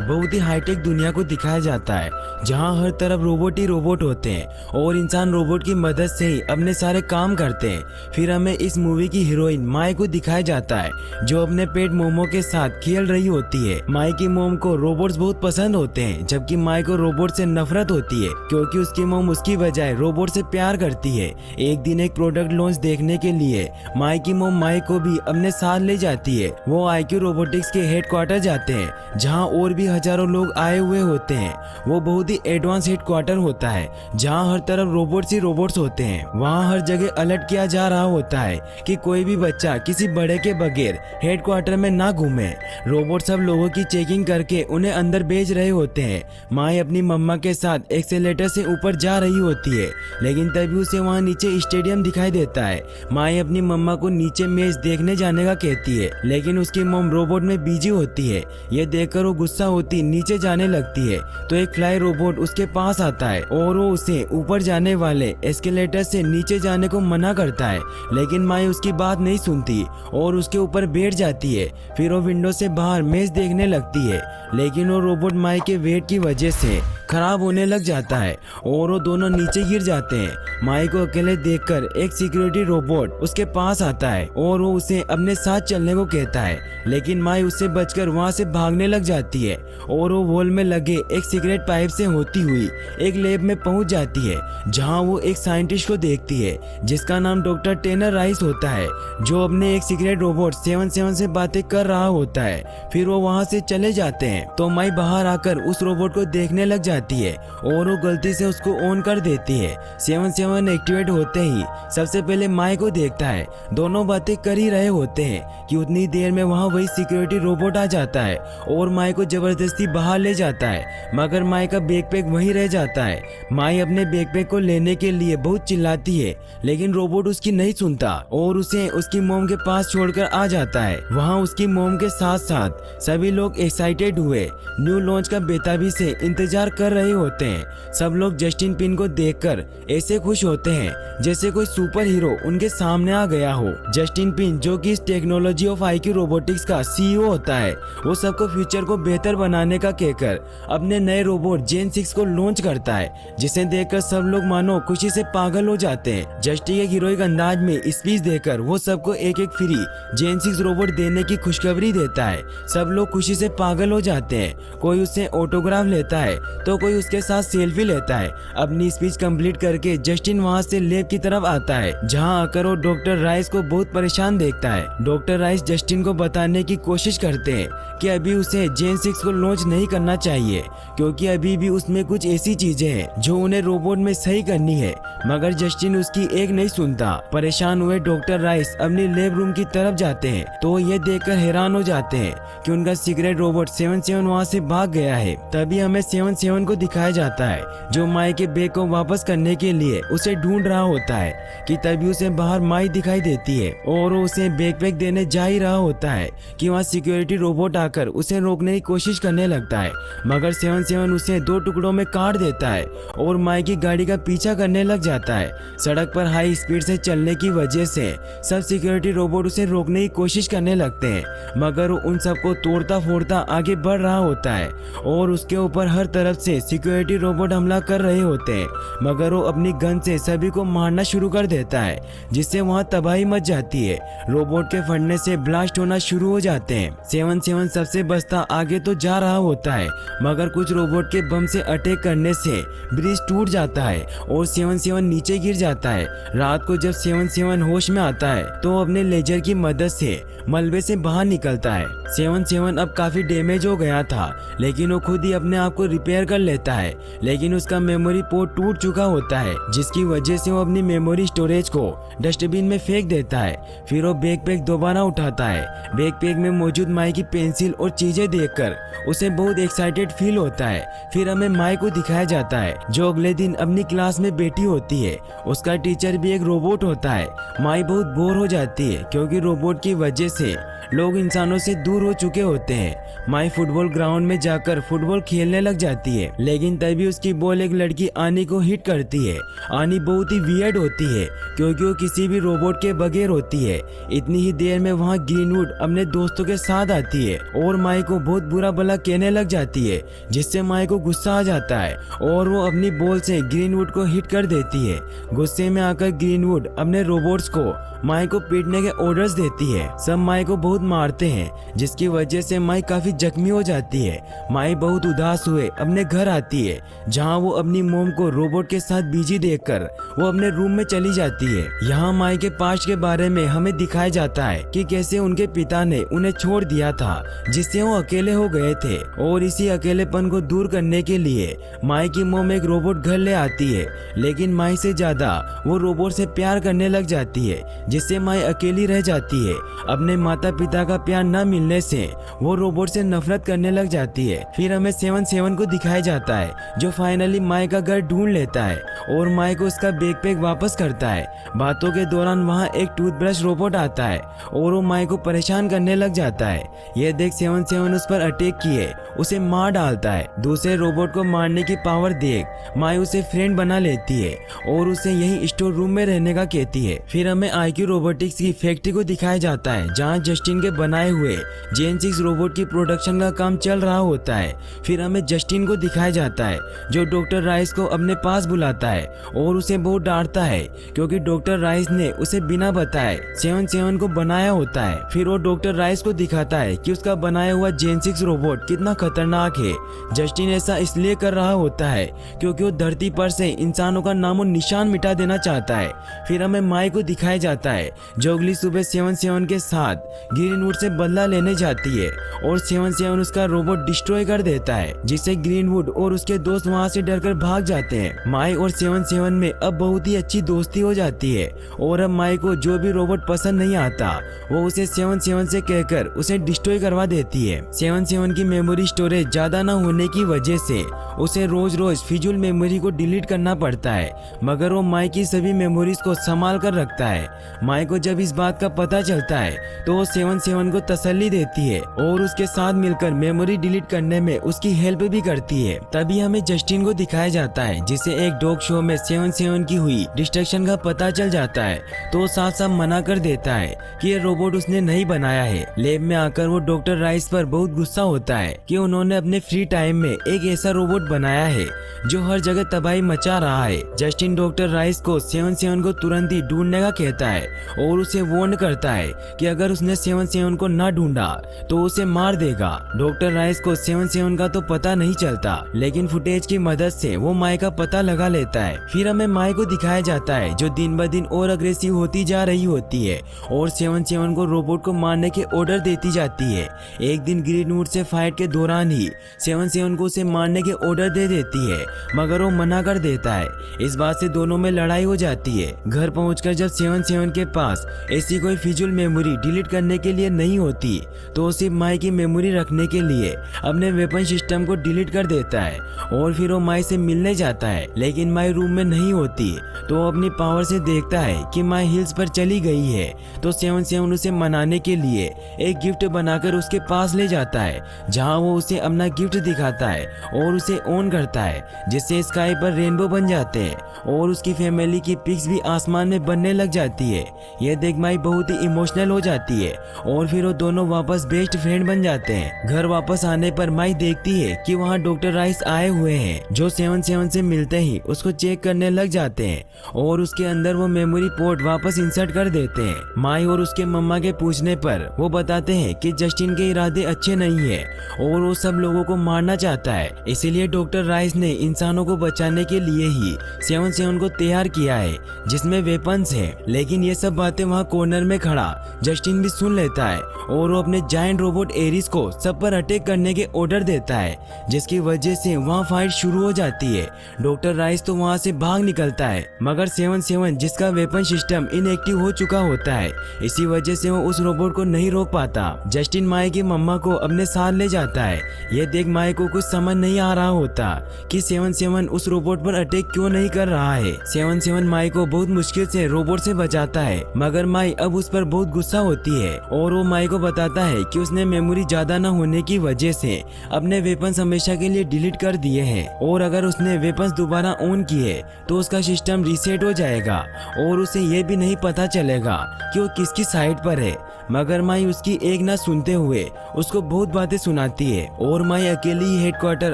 बहुत ही हाईटेक दुनिया को दिखाया जाता है, जहां हर तरफ रोबोट ही रोबोट होते हैं और इंसान रोबोट की मदद से ही अपने सारे काम करते हैं। फिर हमें इस मूवी की हीरोइन माई को दिखाया जाता है, जो अपने पेट मोमो के साथ खेल रही होती है। माई की मोम को रोबोट्स बहुत पसंद होते हैं, जबकि माई को रोबोट से नफरत होती है, क्योंकि उसकी मोम उसकी बजाय रोबोट से प्यार करती है। एक दिन एक प्रोडक्ट लॉन्च देखने के लिए माई की मोम माई को भी अपने साथ ले जाती है। वो IQ रोबोटिक्स के हेडक्वार्टर जाते हैं, जहां और भी हजारों लोग आए हुए होते हैं। वो बहुत ही एडवांस हेडक्वार्टर होता है, जहां हर तरफ रोबोट्स ही रोबोट्स होते हैं। वहां हर जगह अलर्ट किया जा रहा होता है कि कोई भी बच्चा किसी बड़े के बगैर हेडक्वार्टर में ना घूमे। रोबोट सब लोगों की चेकिंग करके उन्हें अंदर भेज रहे होते हैं। माई अपनी मम्मा के साथ एक्सेलेटर से ऊपर जा रही होती है, लेकिन तभी उसे वहां नीचे स्टेडियम दिखाई देता है। माई अपनी मम्मा को नीचे मैच देखने जाने का कहती है, लेकिन उसकी मम रोबोट में बिजी होती है। ये देखकर वो गुस्सा होती नीचे जाने लगती है, तो एक फ्लाई रोबोट उसके पास आता है और वो उसे ऊपर जाने वाले एस्केलेटर से नीचे जाने को मना करता है, लेकिन माई उसकी बात नहीं सुनती और उसके ऊपर बैठ जाती है। फिर वो विंडो से बाहर मैच देखने लगती है, लेकिन वो रोबोट माई के वेट की वजह से खराब होने लग जाता है और वो दोनों नीचे गिर जाते हैं। माई को अकेले देखकर एक सिक्योरिटी रोबोट उसके पास आता है और वो उसे अपने साथ चलने को कहता है, लेकिन माई उससे बचकर वहां से भागने लग जाती है और वो वॉल में लगे एक सिगरेट पाइप से होती हुई एक लैब में पहुंच जाती है, जहां वो एक साइंटिस्ट को देखती है जिसका नाम डॉक्टर टेनर राइस होता है, जो अपने एक सिगरेट रोबोट 77 से बातें कर रहा होता है। फिर वो वहां से चले जाते हैं, तो माई बाहर आकर उस रोबोट को देखने लग जाती है और वो गलती से उसको ऑन कर देती है। 77 एक्टिवेट होते ही सबसे पहले माई को देखता है। दोनों बातें कर ही रहे होते हैं कि उतनी देर में वहां वही सिक्योरिटी रोबोट आ जाता है और माई को जबरदस्ती बाहर ले जाता है, मगर माई का बैकपैक वहीं रह जाता है। माई अपने बैकपैक को लेने के लिए बहुत चिल्लाती है, लेकिन रोबोट उसकी नहीं सुनता और उसे उसकी मोम के पास छोड़कर आ जाता है। वहां उसकी मोम के साथ साथ सभी लोग एक्साइटेड हुए न्यू लॉन्च का बेताबी से इंतजार कर रहे होते हैं। सब लोग जस्टिन पिन को देखकर ऐसे खुश होते हैं जैसे कोई सुपर हीरो उनके सामने आ गया हो। जस्टिन पिन, जो कि इस टेक्नोलॉजी ऑफ IQ रोबोटिक्स का CEO होता है, वो सबको फ्यूचर को बेहतर बनाने का कहकर अपने नए रोबोट जेन 6 को लॉन्च करता है, जिसे देखकर सब लोग मानो खुशी से पागल हो जाते हैं। जस्टिन एक हीरोइक अंदाज में स्पीच देकर वो सबको एक एक फ्री जेन 6 रोबोट देने की खुशखबरी देता है। सब लोग खुशी से पागल हो जाते हैं। कोई उससे ऑटोग्राफ लेता है तो कोई उसके साथ सेल्फी लेता है। अपनी स्पीच कंप्लीट करके जस्टिन वहां से लैब की तरफ आता है, जहां आकर वो डॉक्टर राइस को बहुत परेशान देखता है। डॉक्टर राइस जस्टिन को बताने की कोशिश करते हैं कि अभी उसे जेन 6 को लॉन्च नहीं करना चाहिए, क्योंकि अभी भी उसमें कुछ ऐसी चीजें हैं जो उन्हें रोबोट में सही करनी है, मगर जस्टिन उसकी एक नहीं सुनता। परेशान हुए डॉक्टर राइस अपनी लैब रूम की तरफ जाते हैं, तो ये देखकर हैरान हो जाते हैं कि उनका सीक्रेट रोबोट 77 वहां से भाग गया है। तभी हमें 77 को दिखाया जाता है, जो माई के बैग को वापस करने के लिए उसे ढूंढ रहा होता है कि तभी उसे बाहर माई दिखाई देती है और वो उसे बैकपैक देने जा ही रहा होता है कि वहाँ सिक्योरिटी रोबोट आकर उसे रोकने की कोशिश करने लगता है, मगर 77 उसे 2 टुकड़ों में काट देता है और माई की गाड़ी का पीछा करने लग जाता है। सड़क पर हाई स्पीड से चलने की वजह से सब सिक्योरिटी रोबोट उसे रोकने की कोशिश करने लगते हैं, मगर वो उन सबको तोड़ता फोड़ता आगे बढ़ रहा होता है और उसके ऊपर हर तरफ से सिक्योरिटी रोबोट हमला कर रहे होते हैं, मगर वो अपनी गन से सभी को मारना शुरू कर देता है, जिससे वहां तबाही मच जाती है। रोबोट के फटने से ब्लास्ट होना शुरू हो जाते हैं। 77 सबसे बचता आगे तो जा रहा होता है, मगर कुछ रोबोट के बम से अटैक करने से ब्रिज टूट जाता है और 77 नीचे गिर जाता है। रात को जब 77 होश में आता है तो अपने लेजर की मदद से मलबे से बाहर निकलता है। 77 अब काफी डैमेज हो गया था, लेकिन वो खुद ही अपने आप को रिपेयर कर लेता है, लेकिन उसका मेमोरी पोर्ट टूट चुका होता है, जिसकी वजह से वो अपनी मेमोरी स्टोरेज को डस्टबिन में फेंक देता है। फिर वो बैकपैक दोबारा उठाता है। बैकपैक में मौजूद माई की पेंसिल और चीजें देखकर उसे बहुत एक्साइटेड फील होता है। फिर हमें माई को दिखाया जाता है, जो अगले दिन अपनी क्लास में बैठी होती है। उसका टीचर भी एक रोबोट होता है। माई बहुत बोर हो जाती है, क्योंकि रोबोट की वजह से लोग इंसानों से दूर हो चुके होते हैं। माई फुटबॉल ग्राउंड में जाकर फुटबॉल खेलने लग जाती है। है, लेकिन तभी उसकी बॉल एक लड़की आनी को हिट करती है। आनी बहुत ही वियर्ड होती है क्योंकि वो किसी भी रोबोट के बगैर होती है। इतनी ही देर में वहाँ ग्रीनवुड अपने दोस्तों के साथ आती है और माई को बहुत बुरा भला कहने लग जाती है, जिससे माई को गुस्सा आ जाता है और वो अपनी बॉल से ग्रीनवुड को हिट कर देती है। गुस्से में आकर ग्रीनवुड अपने रोबोट्स को माई को पीटने के ऑर्डर्स देती है। सब माई को बहुत मारते हैं, जिसकी वजह से माई काफी जख्मी हो जाती है। माई बहुत उदास हुए अपने घर आती है, जहां वो अपनी मोम को रोबोट के साथ बिजी देखकर वो अपने रूम में चली जाती है। यहाँ माई के पास्ट के बारे में हमें दिखाया जाता है कि कैसे उनके पिता ने उन्हें छोड़ दिया था, जिससे वो अकेले हो गए थे, और इसी अकेलेपन को दूर करने के लिए माई की मोम एक रोबोट घर ले आती है। लेकिन माई से ज्यादा वो रोबोट से प्यार करने लग जाती है, जिससे माई अकेली रह जाती है। अपने माता पिता का प्यार न मिलने से वो रोबोट से नफरत करने लग जाती है। फिर हमें 7-7 को दिखाया जाता है, जो फाइनली माई का घर ढूंढ लेता है और माई को उसका बैकपैक वापस करता है। बातों के दौरान वहाँ एक टूथब्रश रोबोट आता है और वो माई को परेशान करने लग जाता है। यह देख 7-7 उस पर अटैक किए उसे मार डालता है। दूसरे रोबोट को मारने की पावर देख माई उसे फ्रेंड बना लेती है और उसे यही स्टोर रूम में रहने का कहती है। फिर हमें IQ रोबोटिक्स की फैक्ट्री को दिखाया जाता है, जहां जस्टिन के बनाए हुए जेन 6 रोबोट की प्रोडक्शन का काम चल रहा होता है। फिर हमें जस्टिन को दिखाया जाता है, जो डॉक्टर राइस को अपने पास बुलाता है और उसे बहुत डांटता है क्योंकि डॉक्टर राइस ने उसे बिना बताए 7-7 को बनाया होता है। फिर वो डॉक्टर राइस को दिखाता है कि उसका बनाया हुआ जेन 6 रोबोट कितना खतरनाक है। जस्टिन ऐसा इसलिए कर रहा होता है क्योंकि वो धरती पर से इंसानों का नामो निशान मिटा देना चाहता है। फिर हमें माई को दिखाया जाता है, जो अगली सुबह 7-7 के साथ ग्रीनवुड से बदला लेने जाती है और 7-7 उसका रोबोट डिस्ट्रॉय कर देता है, जिससे ग्रीनवुड और उसके दोस्त वहां से डरकर भाग जाते हैं। माई और 7-7 में अब बहुत ही अच्छी दोस्ती हो जाती है और अब माई को जो भी रोबोट पसंद नहीं आता वो उसे 7-7 से कहकर उसे डिस्ट्रॉय करवा देती है। 7-7 की मेमोरी स्टोरेज ज्यादा न होने की वजह से उसे रोज रोज फिजूल मेमोरी को डिलीट करना पड़ता है, मगर वो माई की सभी मेमोरीज को संभाल कर रखता है। माई को जब इस बात का पता चलता है तो वो 7-7 को तसल्ली देती है और उसके साथ मिलकर मेमोरी डिलीट करने में उसकी हेल्प भी करती है। तभी हमें जस्टिन को दिखाया जाता है, जिसे एक डॉग शो में 7-7 की हुई डिस्ट्रक्शन का पता चल जाता है, तो वो साफ साफ मना कर देता है कि ये रोबोट उसने नहीं बनाया है। लैब में आकर वो डॉक्टर राइस पर बहुत गुस्सा होता है कि उन्होंने अपने फ्री टाइम में एक ऐसा रोबोट बनाया है जो हर जगह तबाही मचा रहा है। जस्टिन डॉक्टर राइस को 7-7 को तुरंत ही ढूंढने का कहता है और उसे वार्न करता है कि अगर उसने 7-7 को न ढूंढा तो उसे मार देगा। डॉक्टर राइस को 7-7 का तो पता नहीं चलता, लेकिन फुटेज की मदद से वो माई का पता लगा लेता है। फिर हमें माई को दिखाया जाता है, जो दिन ब दिन और अग्रेसिव होती जा रही होती है और 7-7 को रोबोट को मारने के ऑर्डर देती जाती है। एक दिन ग्रीनवुड से फाइट के दौरान ही 7-7 को उसे मारने के ऑर्डर दे देती है, मगर वो मना कर देता है। इस बात से दोनों में लड़ाई हो जाती है। घर पहुंचकर जब 7-7 के पास ऐसी कोई फिजूल मेमोरी डिलीट करने के लिए नहीं होती, तो वो सिर्फ माई की मेमोरी रखने के लिए अपने वेपन सिस्टम को डिलीट कर देता है और फिर वो माई से मिलने जाता है। लेकिन माई रूम में नहीं होती, तो वो अपनी पावर से देखता है कि माई हिल्स पर चली गई है, तो 7-7 उसे मनाने के लिए एक गिफ्ट बनाकर उसके पास ले जाता है, जहाँ वो उसे अपना गिफ्ट दिखाता है और उसे ऑन करता है, जिससे स्काई पर रेनबो बन जाते हैं और उसकी फैमिली की पिक्स भी आसमान में बनने लग जाती है। यह देख माई बहुत ही इमोशनल हो जाती है और फिर वो दोनों वापस बेस्ट फ्रेंड बन जाते हैं। घर वापस आने पर माई देखती है कि वहाँ डॉक्टर राइस आए हुए हैं, जो 7-7 से मिलते ही उसको चेक करने लग जाते हैं और उसके अंदर वो मेमोरी पोर्ट वापस इंसर्ट कर देते हैं। माई और उसके मम्मा के पूछने पर वो बताते हैं कि जस्टिन के इरादे अच्छे नहीं है और वो सब लोगों को मारना चाहता है, इसीलिए डॉक्टर राइस ने इंसानों को बचाने के लिए ही 7-7 को तैयार किया है, जिसमें वेपन्स है। लेकिन ये सब बातें वहाँ कॉर्नर में खड़ा जस्टिन भी सुन लेता है और वो अपने जायंट रोबोट एरिस को सब पर अटैक करने के ऑर्डर देता है, जिसकी वजह से वहाँ फाइट शुरू हो जाती है। डॉक्टर राइस तो वहाँ से भाग निकलता है, मगर 7-7 जिसका वेपन सिस्टम इनएक्टिव हो चुका होता है, इसी वजह से वो उस रोबोट को नहीं रोक पाता। जस्टिन माई की मम्मा को अपने साथ ले जाता है। ये देख माई को कुछ समझ नहीं आ रहा होता कि 7-7 उस रोबोट पर अटैक क्यों नहीं कर रहा है। 7-7 माई को बहुत मुश्किल से रोबोट से बचाता है, मगर माई अब उस पर बहुत गुस्सा होती है और वो माई को बताता है कि उसने मेमोरी ज्यादा न होने की वजह से अपने वेपन हमेशा के लिए डिलीट कर दिए हैं और अगर उसने वेपन्स दोबारा ऑन किए तो उसका सिस्टम रीसेट हो जाएगा और उसे ये भी नहीं पता चलेगा कि वो किसकी साइड पर है। मगर माई उसकी एक ना सुनते हुए उसको बहुत बातें सुनाती है और माई अकेली ही हेडक्वार्टर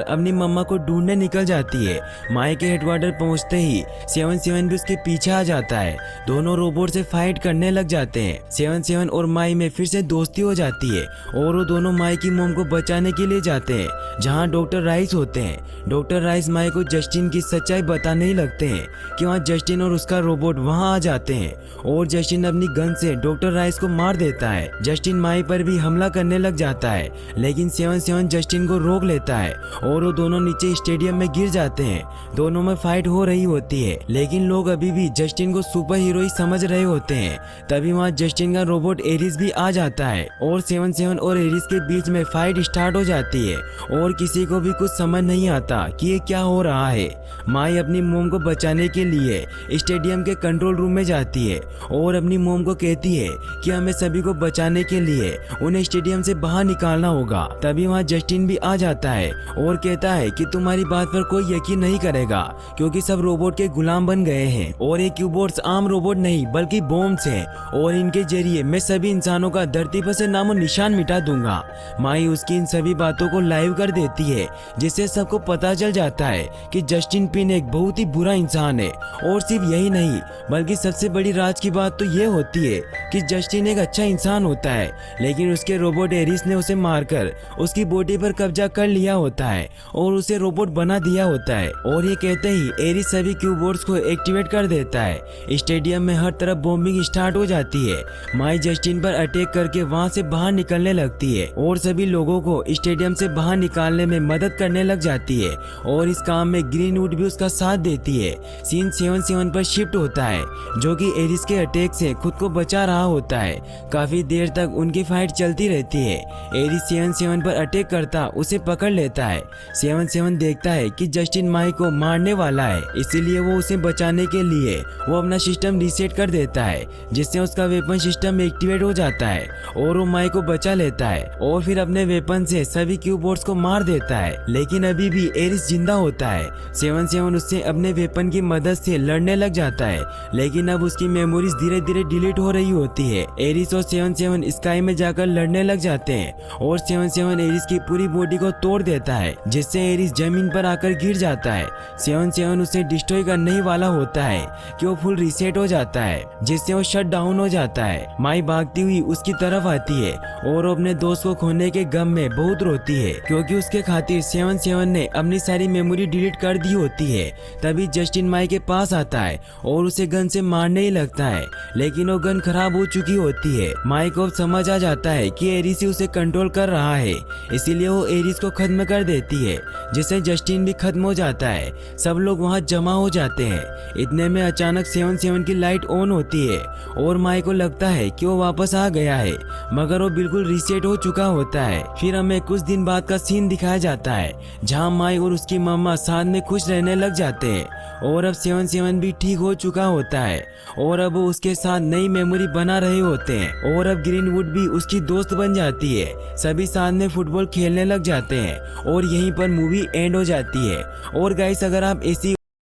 अपनी मम्मा को ढूंढने निकल जाती है। माई के हेडक्वार्टर पहुंचते ही 77 भी उसके पीछे आ जाता है। दोनों रोबोट से फाइट करने लग जाते हैं। 77 और माई में फिर से दोस्ती हो जाती है और वो दोनों माई की मोम को बचाने के लिए जाते हैं जहाँ डॉक्टर राइस होते हैं। डॉक्टर राइस माई को जस्टिन की सच्चाई बताने ही लगते हैं कि वहाँ जस्टिन और उसका रोबोट वहाँ आ जाते हैं और जस्टिन अपनी गन से डॉक्टर राइस को मार देता है। जस्टिन माई पर भी हमला करने लग जाता है लेकिन 77 जस्टिन को रोक लेता है और वो दोनों नीचे स्टेडियम में गिर जाते हैं। दोनों में फाइट हो रही होती है लेकिन लोग अभी भी जस्टिन को सुपर हीरो ही समझ रहे होते हैं। तभी वहाँ जस्टिन का रोबोट एरिस भी आ जाता है और 77 और एरिस के बीच में फाइट स्टार्ट हो जाती है और किसी को भी कुछ समझ नहीं आता कि ये क्या हो रहा है। माई अपनी मोम को बचाने के लिए स्टेडियम के कंट्रोल रूम में जाती है और अपनी मोम को कहती है कि हमें सभी को बचाने के लिए उन्हें स्टेडियम से बाहर निकालना होगा। तभी वहाँ जस्टिन भी आ जाता है और कहता है कि तुम्हारी बात पर कोई यकीन नहीं करेगा क्योंकि सब रोबोट के गुलाम बन गए हैं और ये क्यूबोर्ड्स आम रोबोट नहीं बल्कि बॉम्ब्स हैं और इनके जरिए मैं सभी इंसानों का धरती पर से नामो निशान मिटा दूंगा। माई उसकी इन सभी बातों को लाइव कर देती है जिससे सबको पता चल जाता है कि जस्टिन पिन एक बहुत ही बुरा इंसान है। और सिर्फ यही नहीं बल्कि सबसे बड़ी राज की बात तो ये होती है कि जस्टिन एक अच्छा इंसान होता है लेकिन उसके रोबोट एरिस ने उसे मारकर उसकी बॉडी पर कब्जा कर लिया होता है और उसे रोबोट बना दिया होता है। और ये कहते ही एरिस सभी क्यूबोर्ड्स को एक्टिवेट कर देता है। स्टेडियम में हर तरफ बॉम्बिंग स्टार्ट हो जाती है। माई जस्टिन पर अटैक करके वहाँ से बाहर निकलने लगती है और सभी लोगों को स्टेडियम से बाहर निकालने में मदद करने लग जाती है और इस काम में ग्रीनवुड भी उसका साथ देती है। सीन 77 पर शिफ्ट होता है जो कि एरिस के अटैक से खुद को बचा रहा होता है। काफी देर तक उनकी फाइट चलती रहती है। एरिस 77 पर अटैक करता उसे पकड़ लेता है। 77 देखता है कि जस्टिन माई को मारने वाला है इसीलिए वो उसे बचाने के लिए वो अपना सिस्टम रीसेट कर देता है जिससे उसका वेपन सिस्टम एक्टिवेट हो जाता है और वो माई को बचा लेता है और फिर अपने वेपन से सभी क्यूबोर्ड्स को मार देता है। लेकिन अभी भी एरिस जिंदा होता है। 77 उससे अपने वेपन की मदद से लड़ने लग जाता है लेकिन अब उसकी मेमोरीज धीरे धीरे डिलीट हो रही होती है। एरिस और 77 स्काई में जाकर लड़ने लग जाते हैं और 77 एरिस की पूरी बॉडी को तोड़ देता है जिससे एरिस जमीन पर आकर गिर जाता है। 77 उसे डिस्ट्रॉय करने ही वाला होता है कि वो फुल रीसेट हो जाता है जिससे वो शट डाउन हो जाता है। माई भागती हुई उसकी तरफ आती है और अपने दोस्त को खोने के गम में बहुत रोती है क्योंकि उसके खातिर 77 ने अपनी सारी मेमोरी डिलीट कर दी होती है। तभी जस्टिन माई के पास आता है और उसे गन से मारने ही लगता है लेकिन वो गन खराब हो चुकी होती है। माई को समझ आ जाता है कि एरिस ही उसे कंट्रोल कर रहा है इसीलिए वो एरिस को खत्म कर देती है जिससे जस्टिन भी खत्म हो जाता है। सब लोग वहाँ जमा हो जाते हैं। इतने में अचानक 77 की लाइट ऑन होती है और माई को लगता है कि वो वापस आ गया है मगर वो बिल्कुल रीसेट हो चुका होता है। फिर हमें कुछ दिन बाद का सीन दिखाया जाता है जहाँ माई और उसकी मम्मा साथ में खुश रहने लग जाते हैं और अब 77 भी ठीक हो चुका होता है और अब वो उसके साथ नई मेमोरी बना रहे होते हैं और अब ग्रीनवुड भी उसकी दोस्त बन जाती है। सभी साथ में फुटबॉल खेलने लग जाते हैं और यहीं पर मूवी एंड हो जाती है। और गाइस अगर आप ऐसी